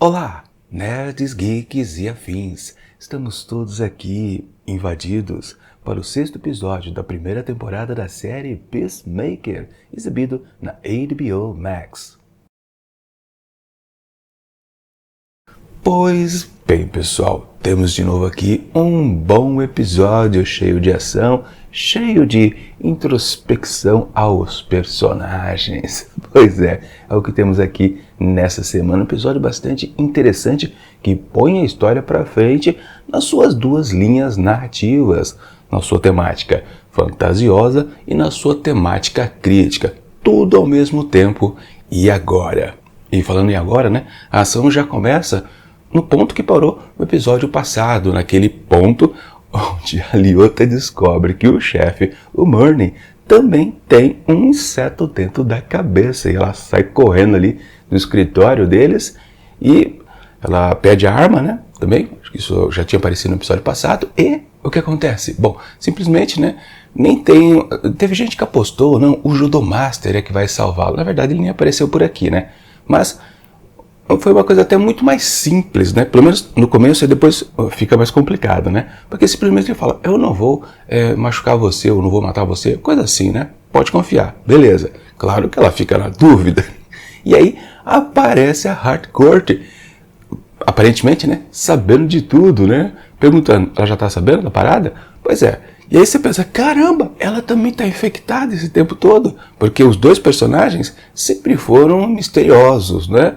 Olá, nerds, geeks e afins. Estamos todos aqui invadidos para o 6º episódio da primeira temporada da série Peacemaker, exibido na HBO Max. Pois bem, pessoal, temos de novo aqui um bom episódio cheio de ação, cheio de introspecção aos personagens. Pois é o que temos aqui nessa semana, um episódio bastante interessante que põe a história para frente nas suas duas linhas narrativas, na sua temática fantasiosa e na sua temática crítica, tudo ao mesmo tempo e agora. E falando em agora, né, a ação já começa no ponto que parou no episódio passado, naquele ponto onde a Liyota descobre que o chefe, o Murney, também tem um inseto dentro da cabeça. E ela sai correndo ali do escritório deles e ela pede a arma, né? Também, acho que isso já tinha aparecido no episódio passado. E o que acontece? Bom, simplesmente, né? Teve gente que apostou, não, o Judomaster é que vai salvá-lo. Na verdade, ele nem apareceu por aqui, né? Mas foi uma coisa até muito mais simples, né? Pelo menos no começo e depois fica mais complicado, né? Porque simplesmente ele fala, eu não vou machucar você, eu não vou matar você, coisa assim, né? Pode confiar, beleza. Claro que ela fica na dúvida. E aí aparece a Harcourt, aparentemente, né? Sabendo de tudo, né? Perguntando, ela já tá sabendo da parada? Pois é. E aí você pensa, caramba, ela também tá infectada esse tempo todo. Porque os dois personagens sempre foram misteriosos, né?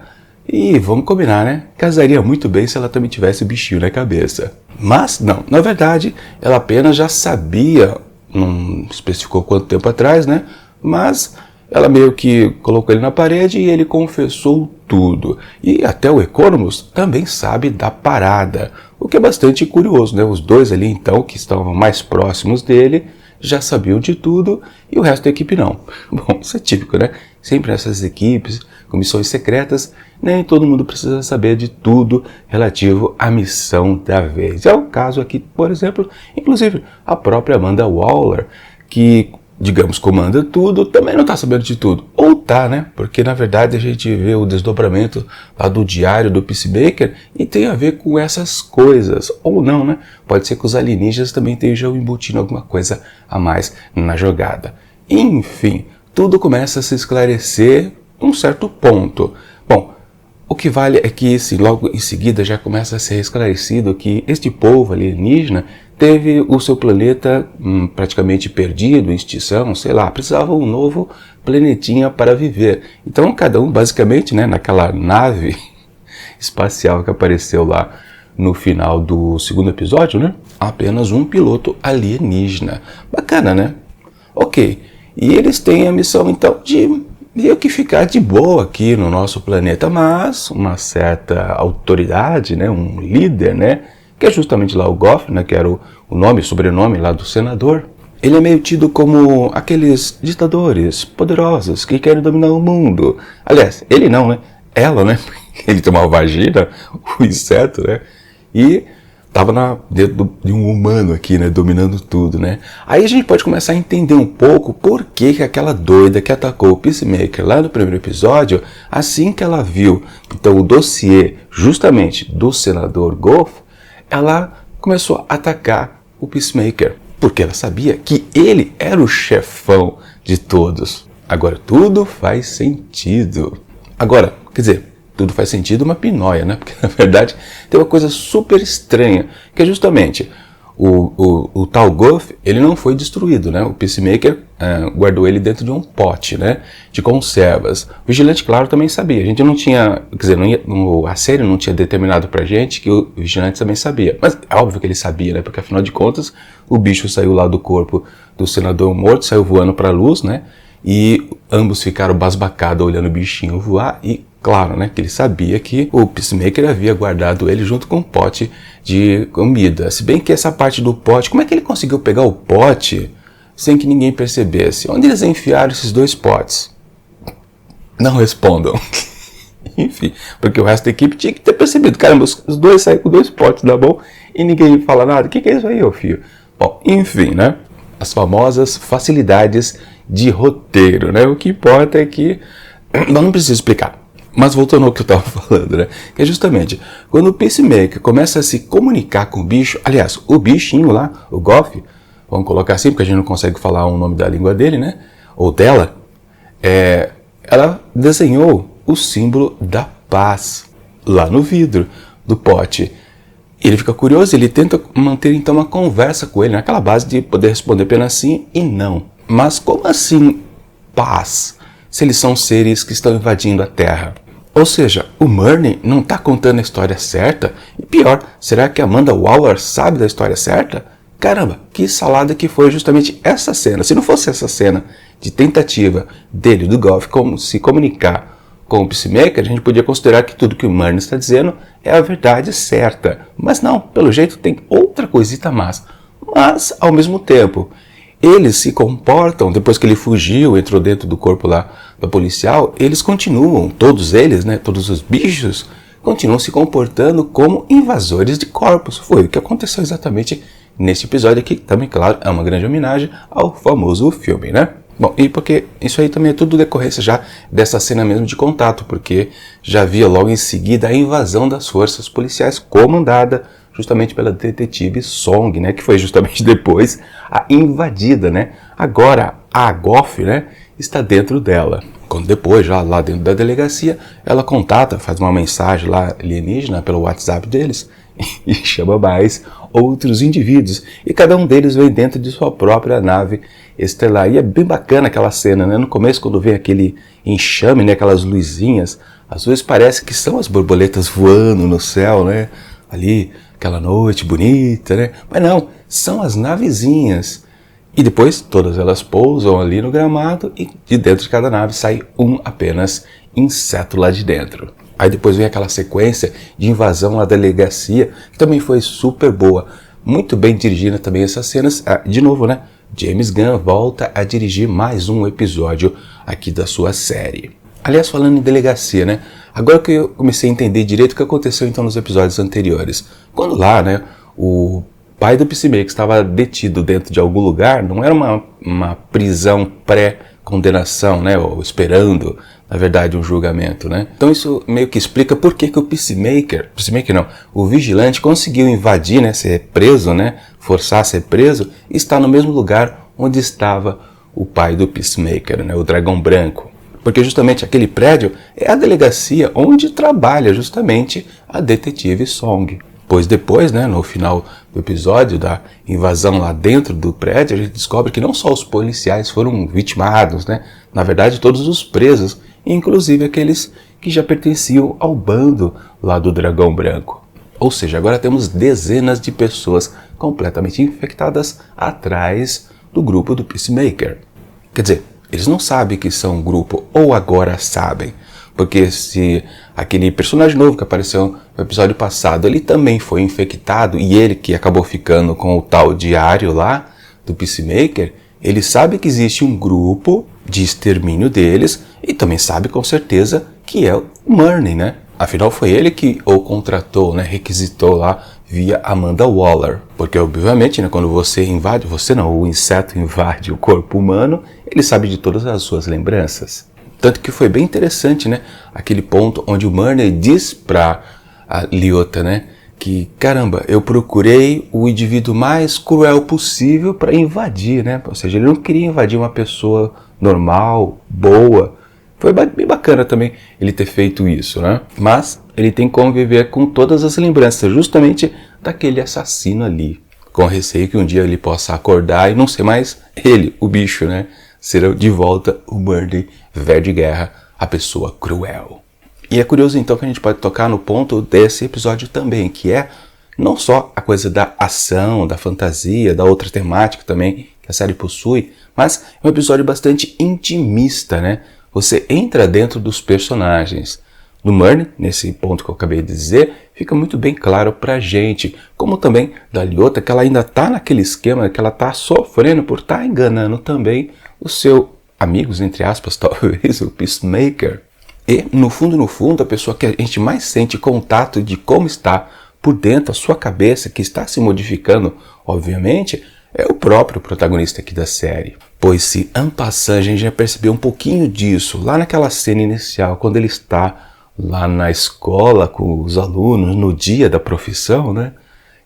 E vamos combinar, né? Casaria muito bem se ela também tivesse o bichinho na cabeça. Mas não, na verdade, ela apenas já sabia, não especificou quanto tempo atrás, né? Mas ela meio que colocou ele na parede e ele confessou tudo. E até o Economus também sabe da parada, o que é bastante curioso, né? Os dois ali então, que estavam mais próximos dele, já sabiam de tudo e o resto da equipe não. Bom, isso é típico, né? Sempre nessas equipes, com missões secretas, nem todo mundo precisa saber de tudo relativo à missão da vez. É o caso aqui, por exemplo, inclusive a própria Amanda Waller, que, digamos, comanda tudo, também não está sabendo de tudo. Ou tá, né? Porque, na verdade, a gente vê o desdobramento lá do diário do Peacemaker e tem a ver com essas coisas. Ou não, né? Pode ser que os alienígenas também estejam embutindo alguma coisa a mais na jogada. Enfim, tudo começa a se esclarecer num certo ponto. Bom, o que vale é que logo em seguida já começa a ser esclarecido que este povo alienígena teve o seu planeta praticamente perdido, em extinção, sei lá, precisava um novo planetinha para viver. Então cada um basicamente, né, naquela nave espacial que apareceu lá no final do 2º episódio, né, apenas um piloto alienígena. Bacana, né? Ok, e eles têm a missão então de meio que ficar de boa aqui no nosso planeta, mas uma certa autoridade, né, um líder, né, que é justamente lá o Goff, né, que era o nome, sobrenome lá do senador, ele é meio tido como aqueles ditadores poderosos que querem dominar o mundo. Aliás, ele não, né, ela, né, ele tem uma vagina, o inseto, né, e estava dentro de um humano aqui, né, dominando tudo, né. Aí a gente pode começar a entender um pouco por que aquela doida que atacou o Peacemaker lá no primeiro episódio, assim que ela viu então o dossiê justamente do senador Goff, ela começou a atacar o Peacemaker, porque ela sabia que ele era o chefão de todos. Agora tudo faz sentido. Agora, quer dizer, tudo faz sentido uma pinóia, né? Porque na verdade tem uma coisa super estranha, que é justamente o tal Goff, ele não foi destruído, né? O Peacemaker guardou ele dentro de um pote, né, de conservas. O Vigilante, claro, também sabia. A gente não tinha, quer dizer, a série não tinha determinado pra gente que o Vigilante também sabia. Mas é óbvio que ele sabia, né? Porque afinal de contas, o bicho saiu lá do corpo do senador morto, saiu voando pra luz, né? E ambos ficaram basbacados olhando o bichinho voar e, claro, né, que ele sabia que o Peacemaker havia guardado ele junto com um pote de comida. Se bem que essa parte do pote, como é que ele conseguiu pegar o pote sem que ninguém percebesse? Onde eles enfiaram esses dois potes? Não respondam. Enfim, porque o resto da equipe tinha que ter percebido. Caramba, os dois saíram com 2 potes na mão e ninguém fala nada. O que é isso aí, ô filho? Bom, enfim, né? As famosas facilidades de roteiro, né? O que importa é que... não preciso explicar. Mas voltando ao que eu estava falando, né? Que é justamente, quando o Peacemaker começa a se comunicar com o bicho, aliás, o bichinho lá, o Goff, vamos colocar assim, porque a gente não consegue falar o nome da língua dele, né? Ou dela, ela desenhou o símbolo da paz lá no vidro do pote. Ele fica curioso, ele tenta manter então uma conversa com ele, naquela base de poder responder apenas sim e não. Mas como assim paz, se eles são seres que estão invadindo a Terra? Ou seja, o Murnay não está contando a história certa? E pior, será que Amanda Waller sabe da história certa? Caramba, que salada que foi justamente essa cena. Se não fosse essa cena de tentativa dele, do Goff, como se comunicar com o Peacemaker, a gente podia considerar que tudo que o Murnay está dizendo é a verdade certa. Mas não, pelo jeito tem outra coisita mais. Mas, ao mesmo tempo, eles se comportam, depois que ele fugiu, entrou dentro do corpo lá da policial, eles continuam, todos eles, né, todos os bichos, continuam se comportando como invasores de corpos. Foi o que aconteceu exatamente nesse episódio aqui. Também, claro, é uma grande homenagem ao famoso filme, né? Bom, e porque isso aí também é tudo decorrência já dessa cena mesmo de contato, porque já havia logo em seguida a invasão das forças policiais comandada justamente pela detetive Song, né, que foi justamente depois a invadida, né? Agora a Goff, né, está dentro dela. Quando depois, já lá dentro da delegacia, ela contata, faz uma mensagem lá alienígena pelo WhatsApp deles e chama mais outros indivíduos. E cada um deles vem dentro de sua própria nave estelar. E é bem bacana aquela cena, né? No começo, quando vem aquele enxame, né? Aquelas luzinhas, às vezes parece que são as borboletas voando no céu, né? Ali, aquela noite bonita, né? Mas não, são as navezinhas. E depois todas elas pousam ali no gramado e de dentro de cada nave sai apenas inseto lá de dentro. Aí depois vem aquela sequência de invasão lá da delegacia, que também foi super boa. Muito bem dirigida também essas cenas. De novo, né? James Gunn volta a dirigir mais um episódio aqui da sua série. Aliás, falando em delegacia, né? Agora que eu comecei a entender direito o que aconteceu então nos episódios anteriores. Quando lá, né, o pai do Peacemaker estava detido dentro de algum lugar, não era uma prisão pré-condenação, né, ou esperando, na verdade, um julgamento, né? Então isso meio que explica por que o Peacemaker não, o vigilante conseguiu invadir, né, ser preso, né, forçar a ser preso, e está no mesmo lugar onde estava o pai do Peacemaker, né, o Dragão Branco. Porque justamente aquele prédio é a delegacia onde trabalha justamente a detetive Song. Pois depois, né, no final do episódio da invasão lá dentro do prédio, a gente descobre que não só os policiais foram vitimados, né, na verdade todos os presos, inclusive aqueles que já pertenciam ao bando lá do Dragão Branco. Ou seja, agora temos dezenas de pessoas completamente infectadas atrás do grupo do Peacemaker. Quer dizer, eles não sabem que são um grupo, ou agora sabem. Porque se aquele personagem novo que apareceu no episódio passado, ele também foi infectado, e ele que acabou ficando com o tal diário lá do Peacemaker, ele sabe que existe um grupo de extermínio deles, e também sabe com certeza que é o Murnay, né? Afinal foi ele que o contratou, né? Requisitou lá via Amanda Waller. Porque obviamente, né, quando você invade, o inseto invade o corpo humano, ele sabe de todas as suas lembranças. Tanto que foi bem interessante, né, aquele ponto onde o Murnay diz para a Lyota, né, que, caramba, eu procurei o indivíduo mais cruel possível para invadir, né, ou seja, ele não queria invadir uma pessoa normal, boa. Foi bem bacana também ele ter feito isso, né, mas ele tem que conviver com todas as lembranças, justamente daquele assassino ali, com receio que um dia ele possa acordar e não ser mais ele, o bicho, né, será de volta o Murnay, velho de guerra, a pessoa cruel. E é curioso então que a gente pode tocar no ponto desse episódio também, que é não só a coisa da ação, da fantasia, da outra temática também que a série possui, mas é um episódio bastante intimista, né? Você entra dentro dos personagens. No Murnay, nesse ponto que eu acabei de dizer, fica muito bem claro pra gente, como também da Lyota, que ela ainda tá naquele esquema, que ela tá sofrendo por estar enganando também o seu amigos, entre aspas, talvez, o Peacemaker. E, no fundo, a pessoa que a gente mais sente contato de como está por dentro a sua cabeça, que está se modificando, obviamente, é o próprio protagonista aqui da série. Pois se en passant, a gente já percebeu um pouquinho disso lá naquela cena inicial, quando ele está lá na escola com os alunos no dia da profissão, né?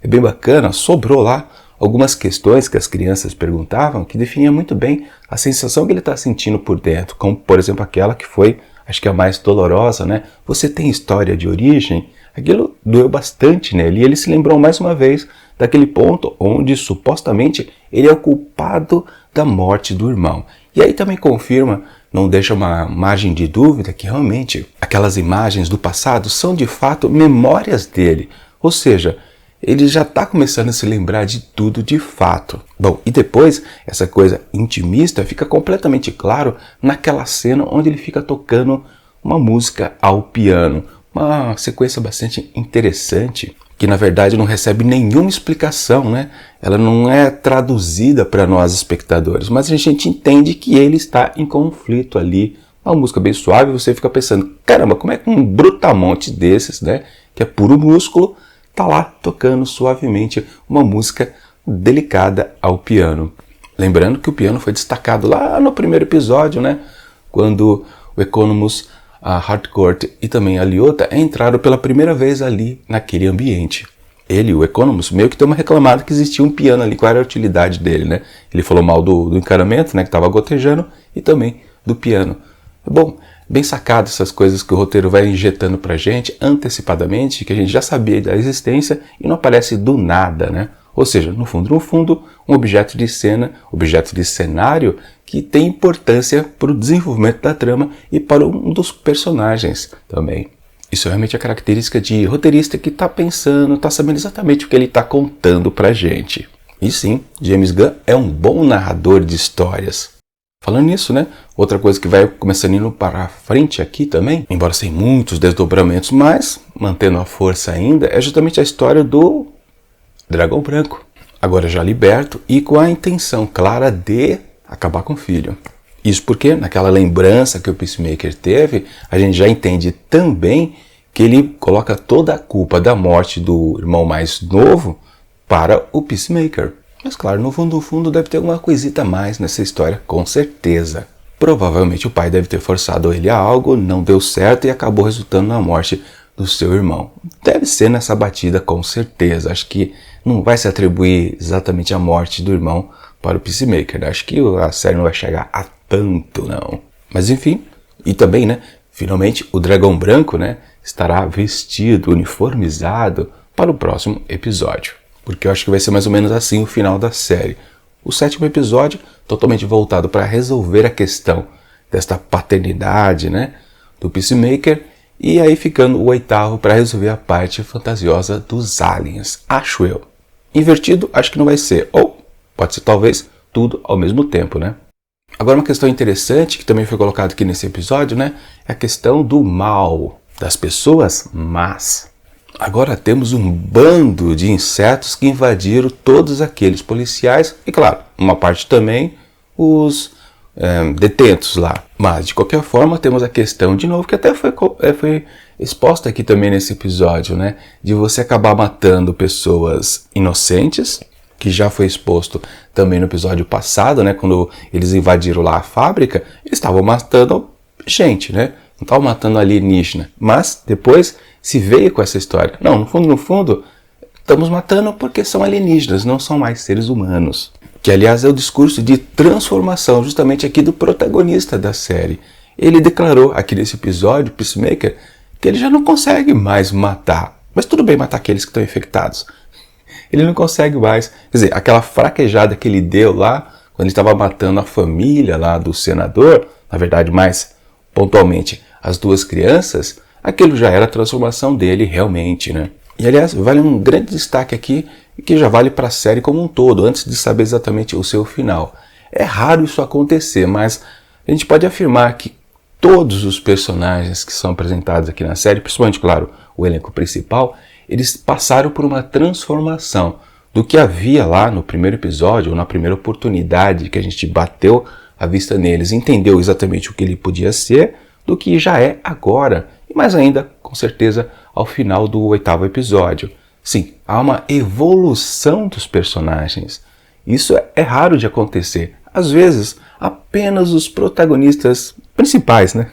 É bem bacana, sobrou lá algumas questões que as crianças perguntavam que definiam muito bem a sensação que ele está sentindo por dentro, como por exemplo aquela que foi, acho que a mais dolorosa, né? Você tem história de origem? Aquilo doeu bastante nele e ele se lembrou mais uma vez daquele ponto onde supostamente ele é o culpado da morte do irmão. E aí também confirma, não deixa uma margem de dúvida que realmente aquelas imagens do passado são de fato memórias dele, ou seja, ele já está começando a se lembrar de tudo de fato. Bom, e depois essa coisa intimista fica completamente claro naquela cena onde ele fica tocando uma música ao piano. Uma sequência bastante interessante, que na verdade não recebe nenhuma explicação, né? Ela não é traduzida para nós espectadores, mas a gente entende que ele está em conflito ali. Uma música bem suave, você fica pensando, caramba, como é que um brutamonte desses, né, que é puro músculo, tá lá tocando suavemente uma música delicada ao piano. Lembrando que o piano foi destacado lá no primeiro episódio, né, quando o Economus, a Harcourt e também a Lyotta entraram pela primeira vez ali naquele ambiente. Ele, o Economus, meio que deu uma reclamada que existia um piano ali, qual era a utilidade dele, né? Ele falou mal do encanamento, né, que estava gotejando, e também do piano. Bom, bem sacado essas coisas que o roteiro vai injetando pra gente antecipadamente, que a gente já sabia da existência e não aparece do nada, né? Ou seja, no fundo, um objeto de cena, objeto de cenário que tem importância para o desenvolvimento da trama e para um dos personagens também. Isso é realmente a característica de roteirista que está pensando, está sabendo exatamente o que ele está contando pra gente. E sim, James Gunn é um bom narrador de histórias. Falando nisso, né? Outra coisa que vai começando indo para frente aqui também, embora sem muitos desdobramentos, mas mantendo a força ainda, é justamente a história do Dragão Branco. Agora já liberto e com a intenção clara de acabar com o filho. Isso porque naquela lembrança que o Peacemaker teve, a gente já entende também que ele coloca toda a culpa da morte do irmão mais novo para o Peacemaker. Mas claro, no fundo deve ter alguma coisita a mais nessa história, com certeza. Provavelmente o pai deve ter forçado ele a algo, não deu certo e acabou resultando na morte do seu irmão. Deve ser nessa batida, com certeza. Acho que não vai se atribuir exatamente a morte do irmão para o Peacemaker, né? Acho que a série não vai chegar a tanto, não. Mas enfim, e também, né, finalmente o Dragão Branco, né, estará vestido, uniformizado para o próximo episódio. Porque eu acho que vai ser mais ou menos assim o final da série. O 7º episódio, totalmente voltado para resolver a questão desta paternidade, né, do Peacemaker, e aí ficando o 8º para resolver a parte fantasiosa dos aliens, acho eu. Invertido, acho que não vai ser, ou pode ser talvez tudo ao mesmo tempo, né? Agora uma questão interessante que também foi colocada aqui nesse episódio, né, é a questão do mal, das pessoas más. Agora temos um bando de insetos que invadiram todos aqueles policiais e, claro, uma parte também os detentos lá. Mas, de qualquer forma, temos a questão, de novo, que até foi exposta aqui também nesse episódio, né? De você acabar matando pessoas inocentes, que já foi exposto também no episódio passado, né? Quando eles invadiram lá a fábrica, eles estavam matando gente, né? Não estavam matando alienígena. Mas, depois, se veio com essa história. Não, no fundo, estamos matando porque são alienígenas, não são mais seres humanos. Que, aliás, é o discurso de transformação justamente aqui do protagonista da série. Ele declarou aqui nesse episódio, Peacemaker, que ele já não consegue mais matar. Mas tudo bem matar aqueles que estão infectados. Ele não consegue mais. Quer dizer, aquela fraquejada que ele deu lá, quando ele estava matando a família lá do senador, na verdade, mais pontualmente, as duas crianças, aquilo já era a transformação dele realmente, né? E, aliás, vale um grande destaque aqui, que já vale para a série como um todo, antes de saber exatamente o seu final. É raro isso acontecer, mas a gente pode afirmar que todos os personagens que são apresentados aqui na série, principalmente, claro, o elenco principal, eles passaram por uma transformação do que havia lá no primeiro episódio, ou na primeira oportunidade que a gente bateu a vista neles, entendeu exatamente o que ele podia ser, do que já é agora, e mais ainda, com certeza, ao final do 8º episódio. Sim, há uma evolução dos personagens. Isso é raro de acontecer. Às vezes, apenas os protagonistas principais, né?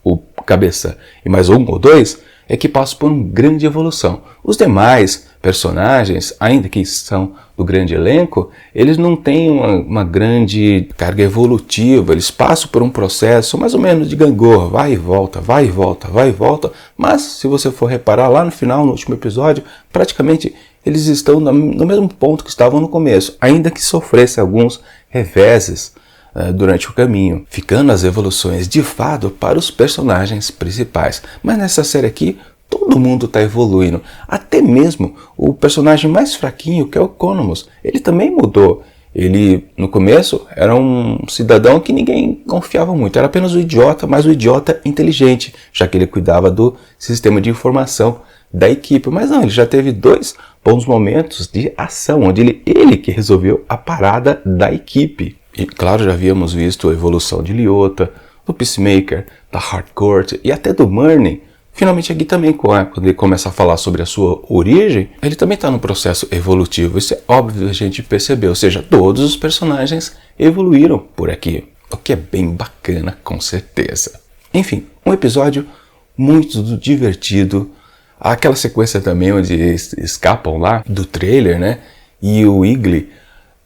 O cabeça e mais um ou dois, é que passam por uma grande evolução. Os demais personagens, ainda que são do grande elenco, eles não têm uma grande carga evolutiva, eles passam por um processo mais ou menos de gangorra, vai e volta, vai e volta, vai e volta, mas se você for reparar lá no final, no último episódio, praticamente eles estão no mesmo ponto que estavam no começo, ainda que sofressem alguns reveses durante o caminho, ficando as evoluções de fato para os personagens principais. Mas nessa série aqui, todo mundo está evoluindo, até mesmo o personagem mais fraquinho, que é o Connors, ele também mudou. Ele, no começo, era um cidadão que ninguém confiava muito, era apenas um idiota, mas um idiota inteligente, já que ele cuidava do sistema de informação da equipe. Mas não, ele já teve 2 bons momentos de ação, onde ele que resolveu a parada da equipe. E claro, já havíamos visto a evolução de Liyota, do Peacemaker, da Harcourt e até do Murnay. Finalmente aqui também, quando ele começa a falar sobre a sua origem, ele também está no processo evolutivo. Isso é óbvio, a gente percebeu. Ou seja, todos os personagens evoluíram por aqui. O que é bem bacana, com certeza. Enfim, um episódio muito divertido. Aquela sequência também onde eles escapam lá do trailer, né? E o Eagly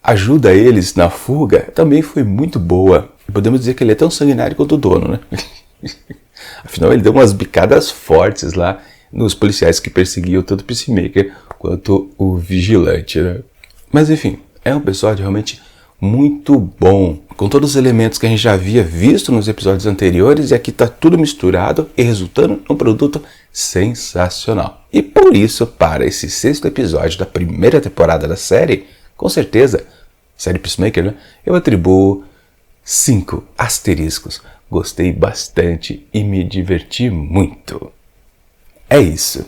ajuda eles na fuga, também foi muito boa. Podemos dizer que ele é tão sanguinário quanto o dono, né? Afinal, ele deu umas bicadas fortes lá nos policiais que perseguiam tanto o Peacemaker quanto o Vigilante, né? Mas enfim, é um episódio realmente muito bom, com todos os elementos que a gente já havia visto nos episódios anteriores, e aqui está tudo misturado e resultando num produto sensacional. E por isso, para esse 6º episódio da primeira temporada da série, com certeza, série Peacemaker, né? Eu atribuo 5 asteriscos. Gostei bastante e me diverti muito. É isso.